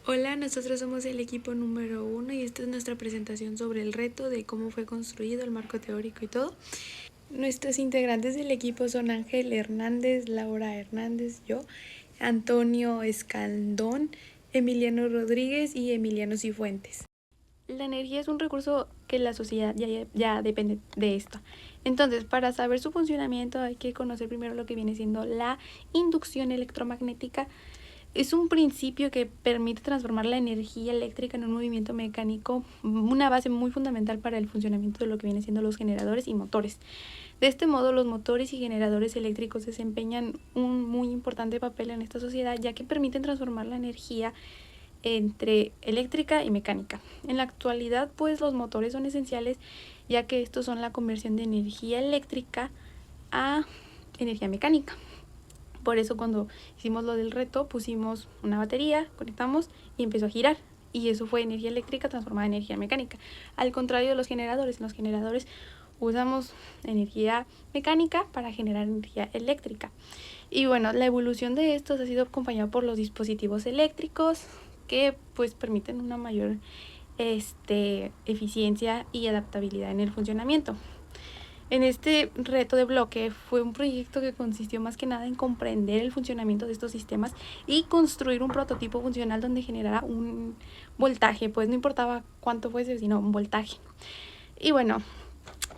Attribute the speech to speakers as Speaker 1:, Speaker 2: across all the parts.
Speaker 1: Hola, nosotros somos el equipo número 1 y esta es nuestra presentación sobre el reto de cómo fue construido el marco teórico y todo. Nuestros integrantes del equipo son Ángel Hernández, Laura Hernández, yo, Antonio Escandón, Emiliano Rodríguez y Emiliano Cifuentes. La energía es un recurso que la sociedad ya depende de esto. Entonces, para saber su funcionamiento hay que conocer primero lo que viene siendo la inducción electromagnética. Es un principio que permite transformar la energía eléctrica en un movimiento mecánico, una base muy fundamental para el funcionamiento de lo que viene siendo los generadores y motores. De este modo, los motores y generadores eléctricos desempeñan un muy importante papel en esta sociedad, ya que permiten transformar la energía entre eléctrica y mecánica. En la actualidad, pues los motores son esenciales, ya que estos son la conversión de energía eléctrica a energía mecánica. Por eso cuando hicimos lo del reto pusimos una batería, conectamos y empezó a girar. Y eso fue energía eléctrica transformada en energía mecánica. Al contrario de los generadores, en los generadores usamos energía mecánica para generar energía eléctrica. Y bueno, la evolución de estos ha sido acompañada por los dispositivos eléctricos que pues permiten una mayor eficiencia y adaptabilidad en el funcionamiento. En este reto de bloque fue un proyecto que consistió más que nada en comprender el funcionamiento de estos sistemas y construir un prototipo funcional donde generara un voltaje, pues no importaba cuánto fuese, sino un voltaje. Y bueno,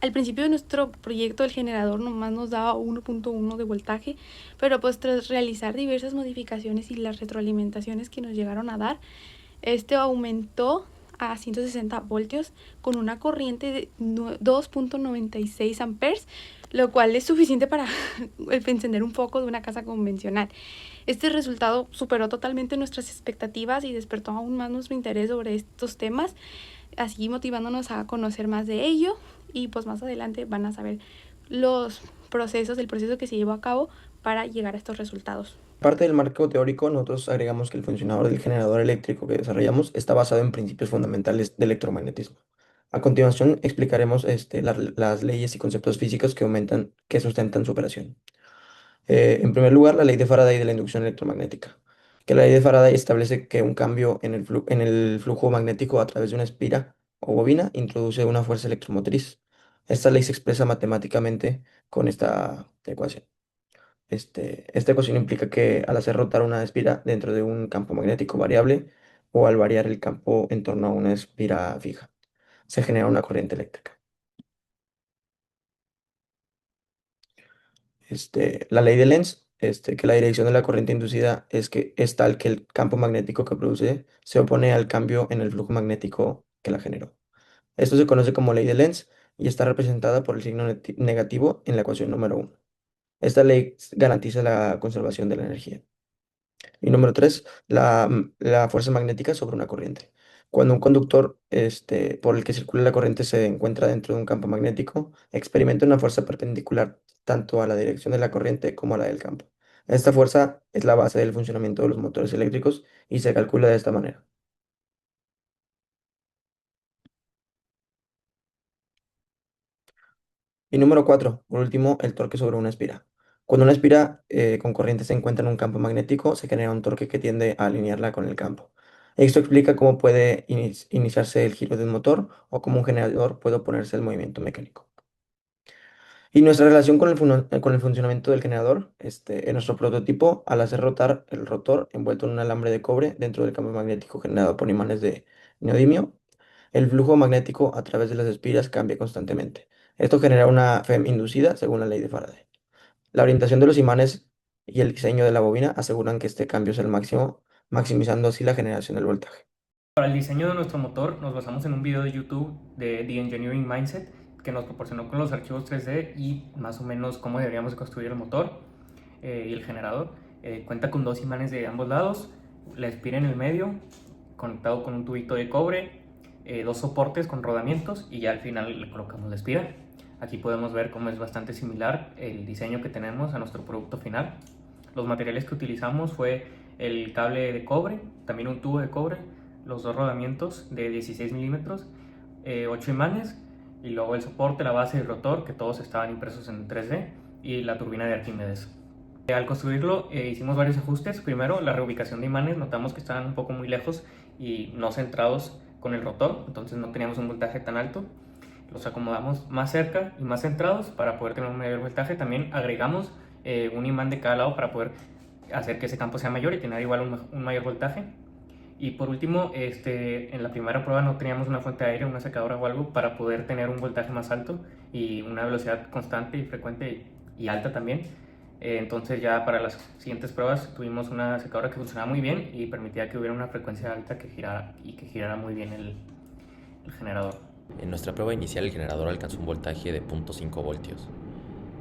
Speaker 1: al principio de nuestro proyecto el generador nomás nos daba 1.1 de voltaje, pero pues tras realizar diversas modificaciones y las retroalimentaciones que nos llegaron a dar, este aumentó a 160 voltios con una corriente de 2.96 amperes, lo cual es suficiente para encender un foco de una casa convencional. Este resultado superó totalmente nuestras expectativas y despertó aún más nuestro interés sobre estos temas, así motivándonos a conocer más de ello, y pues más adelante van a saber el proceso que se llevó a cabo para llegar a estos resultados.
Speaker 2: Parte del marco teórico, nosotros agregamos que el funcionador del generador eléctrico que desarrollamos está basado en principios fundamentales del electromagnetismo. A continuación, explicaremos las leyes y conceptos físicos que sustentan su operación. En primer lugar, la ley de Faraday de la inducción electromagnética, que la ley de Faraday establece que un cambio en el flujo magnético a través de una espira o bobina introduce una fuerza electromotriz. Esta ley se expresa matemáticamente con esta ecuación. Esta ecuación implica que al hacer rotar una espira dentro de un campo magnético variable o al variar el campo en torno a una espira fija, se genera una corriente eléctrica. La ley de Lenz, que la dirección de la corriente inducida es tal que el campo magnético que produce se opone al cambio en el flujo magnético que la generó. Esto se conoce como ley de Lenz y está representada por el signo negativo en la ecuación número 1. Esta ley garantiza la conservación de la energía. Y número 3, la fuerza magnética sobre una corriente. Cuando un conductor por el que circula la corriente se encuentra dentro de un campo magnético, experimenta una fuerza perpendicular tanto a la dirección de la corriente como a la del campo. Esta fuerza es la base del funcionamiento de los motores eléctricos y se calcula de esta manera. Y número 4, por último, el torque sobre una espira. Cuando una espira con corriente se encuentra en un campo magnético, se genera un torque que tiende a alinearla con el campo. Esto explica cómo puede iniciarse el giro del motor o cómo un generador puede oponerse al movimiento mecánico. Y nuestra relación con el funcionamiento del generador, en nuestro prototipo, al hacer rotar el rotor envuelto en un alambre de cobre dentro del campo magnético generado por imanes de neodimio, el flujo magnético a través de las espiras cambia constantemente. Esto genera una FEM inducida según la ley de Faraday. La orientación de los imanes y el diseño de la bobina aseguran que este cambio es el máximo, maximizando así la generación del voltaje.
Speaker 3: Para el diseño de nuestro motor nos basamos en un video de YouTube de The Engineering Mindset que nos proporcionó con los archivos 3D y más o menos cómo deberíamos construir el motor y el generador. Cuenta con dos imanes de ambos lados, la espira en el medio, conectado con un tubito de cobre, dos soportes con rodamientos y ya al final le colocamos la espira. Aquí podemos ver cómo es bastante similar el diseño que tenemos a nuestro producto final. Los materiales que utilizamos fue el cable de cobre, también un tubo de cobre, los dos rodamientos de 16 milímetros, 8 imanes y luego el soporte, la base y el rotor que todos estaban impresos en 3D y la turbina de Arquímedes. Al construirlo hicimos varios ajustes. Primero, la reubicación de imanes, notamos que estaban un poco muy lejos y no centrados con el rotor, entonces no teníamos un voltaje tan alto. Los acomodamos más cerca y más centrados para poder tener un mayor voltaje. También agregamos un imán de cada lado para poder hacer que ese campo sea mayor y tener igual un mayor voltaje. Y por último, en la primera prueba no teníamos una fuente de aire, una secadora o algo para poder tener un voltaje más alto y una velocidad constante y frecuente y alta también. Entonces ya para las siguientes pruebas tuvimos una secadora que funcionaba muy bien y permitía que hubiera una frecuencia alta que girara muy bien el generador.
Speaker 4: En nuestra prueba inicial el generador alcanzó un voltaje de 0.5 voltios.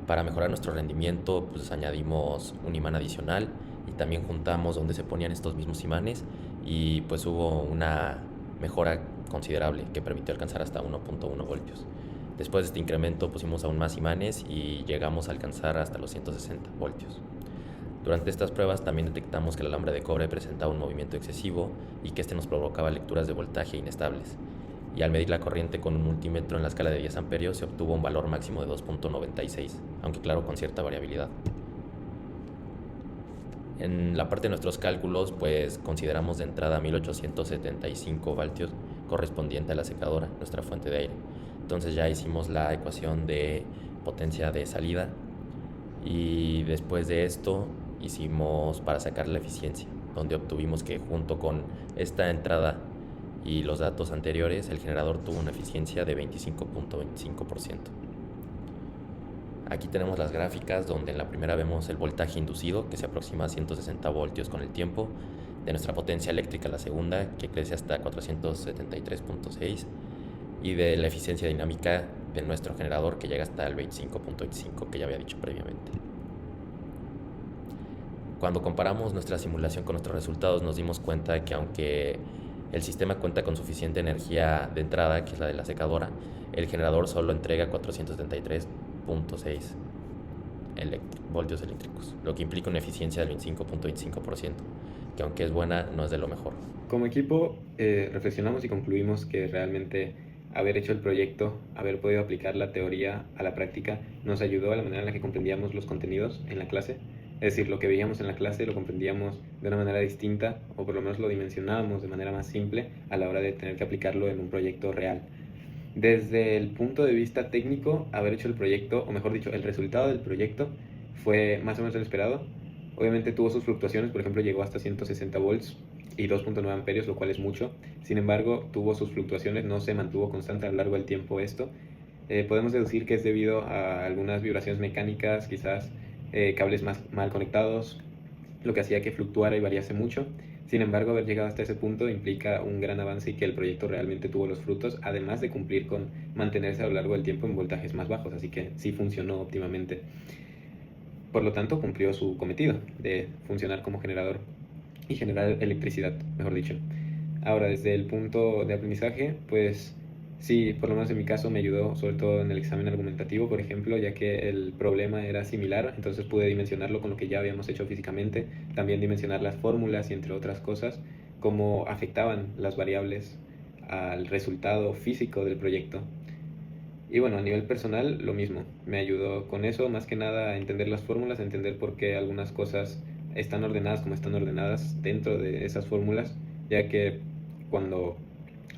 Speaker 4: Para mejorar nuestro rendimiento, pues añadimos un imán adicional y también juntamos donde se ponían estos mismos imanes y pues hubo una mejora considerable que permitió alcanzar hasta 1.1 voltios. Después de este incremento pusimos aún más imanes y llegamos a alcanzar hasta los 160 voltios. Durante estas pruebas también detectamos que el alambre de cobre presentaba un movimiento excesivo y que este nos provocaba lecturas de voltaje inestables. Y al medir la corriente con un multímetro en la escala de 10 amperios se obtuvo un valor máximo de 2.96, aunque claro con cierta variabilidad. En la parte de nuestros cálculos pues consideramos de entrada 1875 voltios correspondiente a la secadora, nuestra fuente de aire. Entonces ya hicimos la ecuación de potencia de salida y después de esto hicimos para sacar la eficiencia, donde obtuvimos que junto con esta entrada y los datos anteriores, el generador tuvo una eficiencia de 25.25%. Aquí tenemos las gráficas donde en la primera vemos el voltaje inducido que se aproxima a 160 voltios con el tiempo, de nuestra potencia eléctrica la segunda que crece hasta 473.6 y de la eficiencia dinámica de nuestro generador que llega hasta el 25.25 que ya había dicho previamente. Cuando comparamos nuestra simulación con nuestros resultados nos dimos cuenta que aunque el sistema cuenta con suficiente energía de entrada, que es la de la secadora, el generador solo entrega 473.6 voltios eléctricos, lo que implica una eficiencia del 25.25%, que aunque es buena, no es de lo mejor.
Speaker 5: Como equipo, reflexionamos y concluimos que realmente haber hecho el proyecto, haber podido aplicar la teoría a la práctica, nos ayudó a la manera en la que comprendíamos los contenidos en la clase. Es decir, lo que veíamos en la clase lo comprendíamos de una manera distinta, o por lo menos lo dimensionábamos de manera más simple a la hora de tener que aplicarlo en un proyecto real. Desde el punto de vista técnico, haber hecho el proyecto, o mejor dicho, el resultado del proyecto fue más o menos el esperado. Obviamente tuvo sus fluctuaciones, por ejemplo llegó hasta 160 volts y 2.9 amperios, lo cual es mucho. Sin embargo, tuvo sus fluctuaciones, no se mantuvo constante a lo largo del tiempo esto. Podemos deducir que es debido a algunas vibraciones mecánicas, quizás cables mal conectados, lo que hacía que fluctuara y variase mucho. Sin embargo, haber llegado hasta ese punto implica un gran avance y que el proyecto realmente tuvo los frutos, además de cumplir con mantenerse a lo largo del tiempo en voltajes más bajos, así que sí funcionó óptimamente. Por lo tanto, cumplió su cometido de funcionar como generador y generar electricidad, mejor dicho. Ahora, desde el punto de aprendizaje, pues sí, por lo menos en mi caso me ayudó, sobre todo en el examen argumentativo, por ejemplo, ya que el problema era similar, entonces pude dimensionarlo con lo que ya habíamos hecho físicamente, también dimensionar las fórmulas y entre otras cosas, cómo afectaban las variables al resultado físico del proyecto. Y bueno, a nivel personal, lo mismo, me ayudó con eso, más que nada a entender las fórmulas, a entender por qué algunas cosas están ordenadas como están ordenadas dentro de esas fórmulas, ya que cuando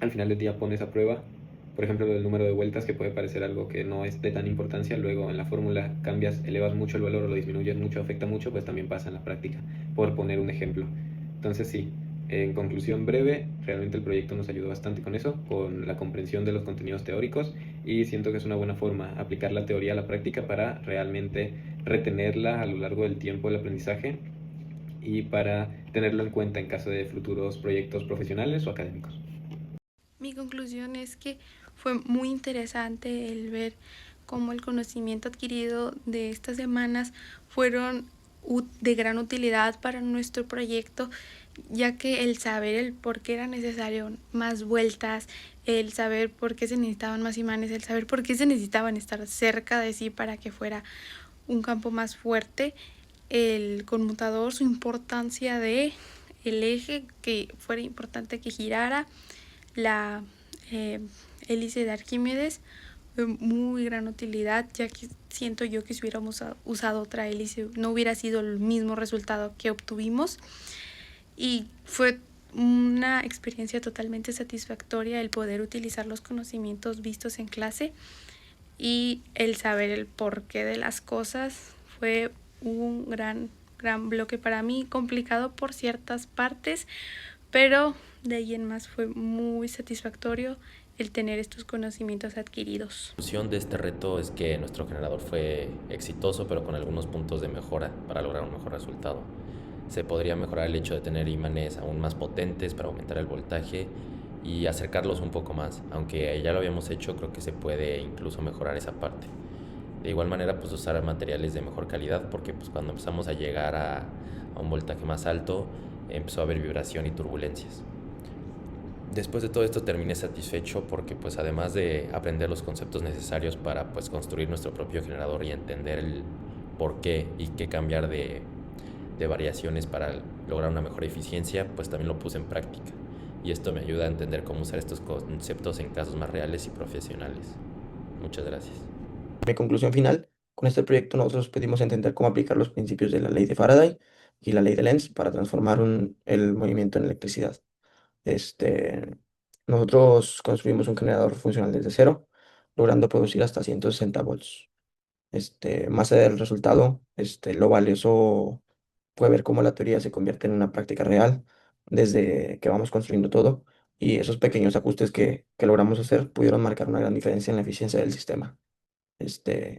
Speaker 5: al final del día pones a prueba, por ejemplo, el número de vueltas, que puede parecer algo que no es de tan importancia, luego en la fórmula cambias, elevas mucho el valor o lo disminuyes mucho, afecta mucho, pues también pasa en la práctica, por poner un ejemplo. Entonces sí, en conclusión breve, realmente el proyecto nos ayudó bastante con eso, con la comprensión de los contenidos teóricos, y siento que es una buena forma aplicar la teoría a la práctica para realmente retenerla a lo largo del tiempo del aprendizaje y para tenerlo en cuenta en caso de futuros proyectos profesionales o académicos.
Speaker 1: Mi conclusión es que fue muy interesante el ver cómo el conocimiento adquirido de estas semanas fueron de gran utilidad para nuestro proyecto, ya que el saber el por qué era necesario más vueltas, el saber por qué se necesitaban más imanes, el saber por qué se necesitaban estar cerca de sí para que fuera un campo más fuerte, el conmutador, su importancia de el eje, que fuera importante que girara, la hélice de Arquímedes, de muy gran utilidad, ya que siento yo que si hubiéramos usado otra hélice no hubiera sido el mismo resultado que obtuvimos. Y fue una experiencia totalmente satisfactoria el poder utilizar los conocimientos vistos en clase y el saber el porqué de las cosas. Fue un gran bloque para mí, complicado por ciertas partes, pero de ahí en más fue muy satisfactorio el tener estos conocimientos adquiridos.
Speaker 4: La conclusión de este reto es que nuestro generador fue exitoso, pero con algunos puntos de mejora para lograr un mejor resultado. Se podría mejorar el hecho de tener imanes aún más potentes para aumentar el voltaje y acercarlos un poco más, aunque ya lo habíamos hecho, creo que se puede incluso mejorar esa parte. De igual manera, pues usar materiales de mejor calidad, porque pues cuando empezamos a llegar a un voltaje más alto, empezó a haber vibración y turbulencias. Después de todo esto terminé satisfecho porque pues además de aprender los conceptos necesarios para pues construir nuestro propio generador y entender el por qué y qué cambiar de variaciones para lograr una mejor eficiencia, pues también lo puse en práctica. Y esto me ayuda a entender cómo usar estos conceptos en casos más reales y profesionales. Muchas gracias.
Speaker 2: Mi conclusión final, con este proyecto nosotros pedimos entender cómo aplicar los principios de la ley de Faraday y la ley de Lenz para transformar el movimiento en electricidad. Nosotros construimos un generador funcional desde cero, logrando producir hasta 160 volts. Más allá del resultado, lo valioso fue ver cómo la teoría se convierte en una práctica real desde que vamos construyendo todo, y esos pequeños ajustes que logramos hacer pudieron marcar una gran diferencia en la eficiencia del sistema.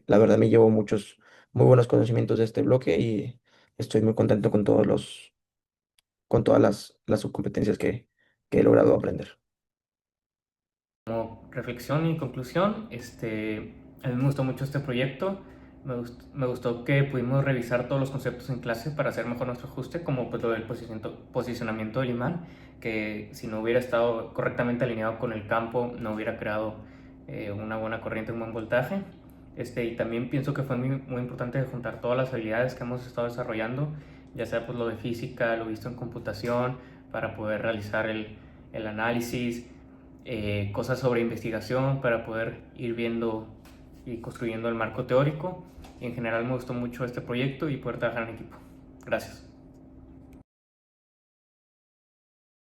Speaker 2: La verdad me llevo muchos muy buenos conocimientos de este bloque y estoy muy contento con con todas las subcompetencias que he logrado aprender.
Speaker 3: Como reflexión y conclusión, a mí me gustó mucho este proyecto. Me gustó que pudimos revisar todos los conceptos en clase para hacer mejor nuestro ajuste, como pues lo del posicionamiento del imán, que si no hubiera estado correctamente alineado con el campo no hubiera creado una buena corriente, un buen voltaje. Y también pienso que fue muy importante juntar todas las habilidades que hemos estado desarrollando, ya sea pues lo de física, lo visto en computación, para poder realizar el análisis, cosas sobre investigación para poder ir viendo y construyendo el marco teórico. Y en general me gustó mucho este proyecto y poder trabajar en equipo. Gracias.